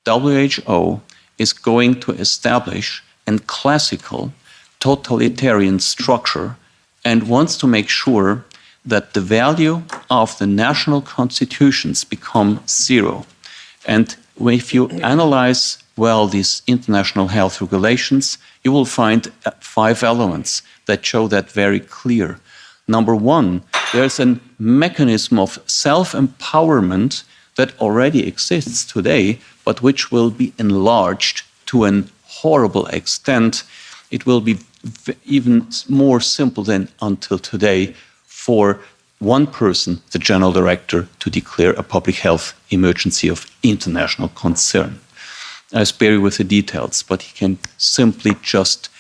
WHO is going to establish a classical totalitarian structure and wants to make sure that the value of the national constitutions become zero. And if you analyze well these international health regulations, you will find 5 elements that show that very clear. Number 1, there's a mechanism of self-empowerment that already exists today, but which will be enlarged to a horrible extent. It will be even more simple than until today for one person, the general director, to declare a public health emergency of international concern. I spare you with the details, but he can simply just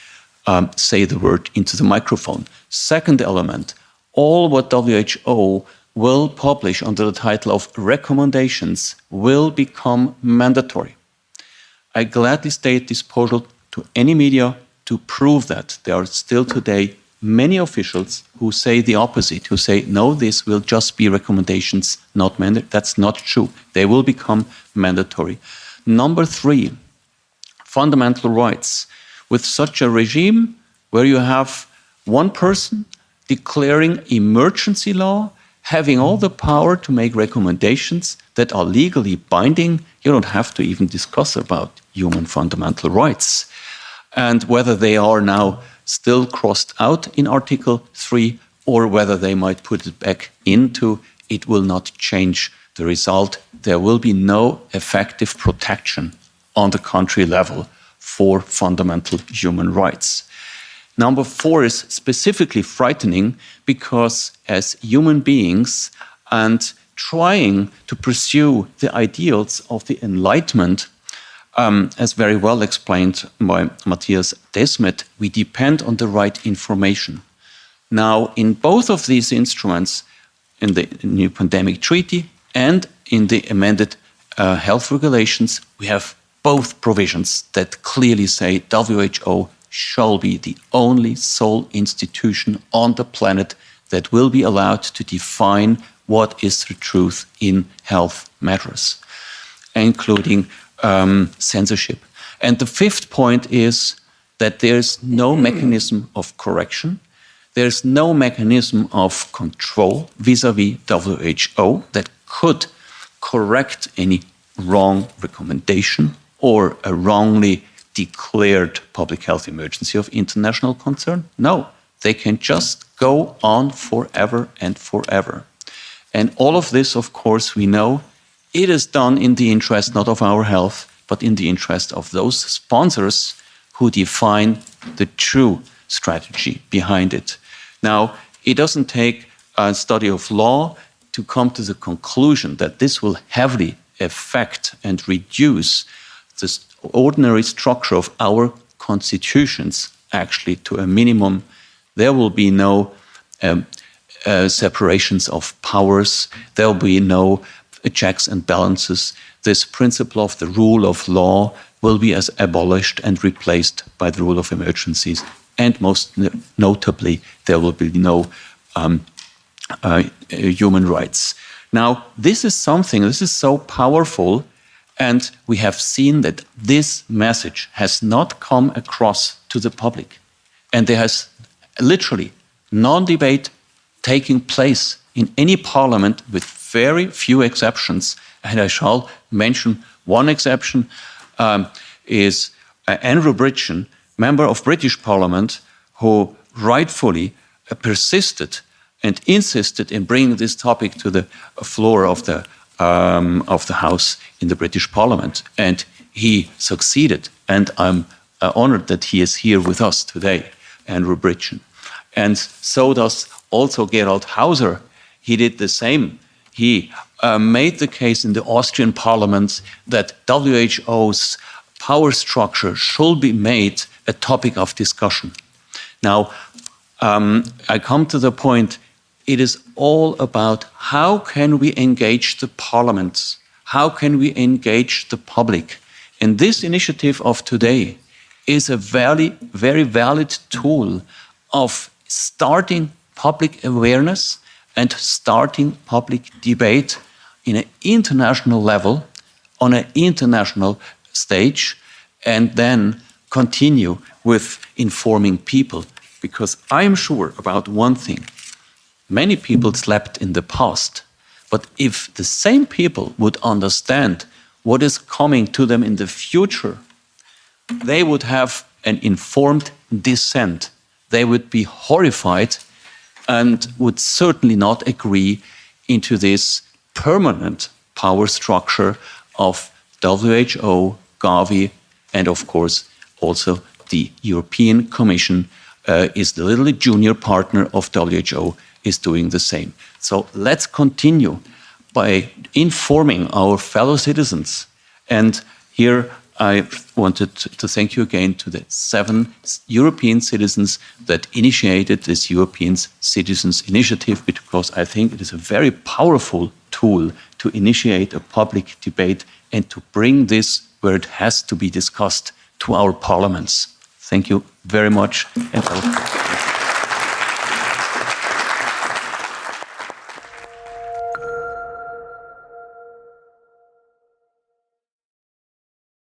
say the word into the microphone. Second element, all what WHO will publish under the title of recommendations will become mandatory. I gladly stay at disposal to any media to prove that. There are still today many officials who say the opposite, who say, no, this will just be recommendations, not mandatory. That's not true. They will become mandatory. Number 3, fundamental rights. With such a regime where you have one person declaring emergency law, having all the power to make recommendations that are legally binding, you don't have to even discuss about human fundamental rights. And whether they are now still crossed out in Article 3 or whether they might put it back into, it will not change the result. There will be no effective protection on the country level for fundamental human rights. Number 4 is specifically frightening because as human beings and trying to pursue the ideals of the Enlightenment, as very well explained by Matthias Desmet, we depend on the right information. Now, in both of these instruments, in the new pandemic treaty and in the amended health regulations, we have both provisions that clearly say WHO shall be the only sole institution on the planet that will be allowed to define what is the truth in health matters, including censorship. And the 5th point is that there's no mechanism of correction. There's no mechanism of control vis-à-vis WHO that could correct any wrong recommendation or a wrongly declared public health emergency of international concern. No, they can just go on forever and forever. And all of this, of course, we know, it is done in the interest not of our health, but in the interest of those sponsors who define the true strategy behind it. Now, it doesn't take a study of law to come to the conclusion that this will heavily affect and reduce the ordinary structure of our constitutions actually to a minimum. There will be no separations of powers. There will be no checks and balances. This principle of the rule of law will be as abolished and replaced by the rule of emergencies. And most notably, there will be no human rights. Now, this is so powerful, and we have seen that this message has not come across to the public. And there has literally non-debate taking place in any parliament with very few exceptions. And I shall mention one exception, is Andrew Bridgen, member of British Parliament, who rightfully persisted and insisted in bringing this topic to the floor of the House in the British Parliament. And he succeeded. And I'm honored that he is here with us today, Andrew Bridgen. And so does also Gerald Hauser. He did the same. He made the case in the Austrian Parliament that WHO's power structure should be made a topic of discussion. Now, I come to the point, it is all about how can we engage the parliaments? How can we engage the public? And this initiative of today is a very, very valid tool of starting public awareness and starting public debate in an international level on an international stage and then continue with informing people. Because I am sure about one thing. Many people slept in the past, but if the same people would understand what is coming to them in the future, they would have an informed dissent. They would be horrified and would certainly not agree into this permanent power structure of WHO, Gavi, and of course also the European Commission is the little junior partner of WHO, is doing the same. So let's continue by informing our fellow citizens. And here I wanted to thank you again to the 7 European citizens that initiated this European Citizens Initiative, because I think it is a very powerful tool to initiate a public debate and to bring this where it has to be discussed to our parliaments. Thank you very much. And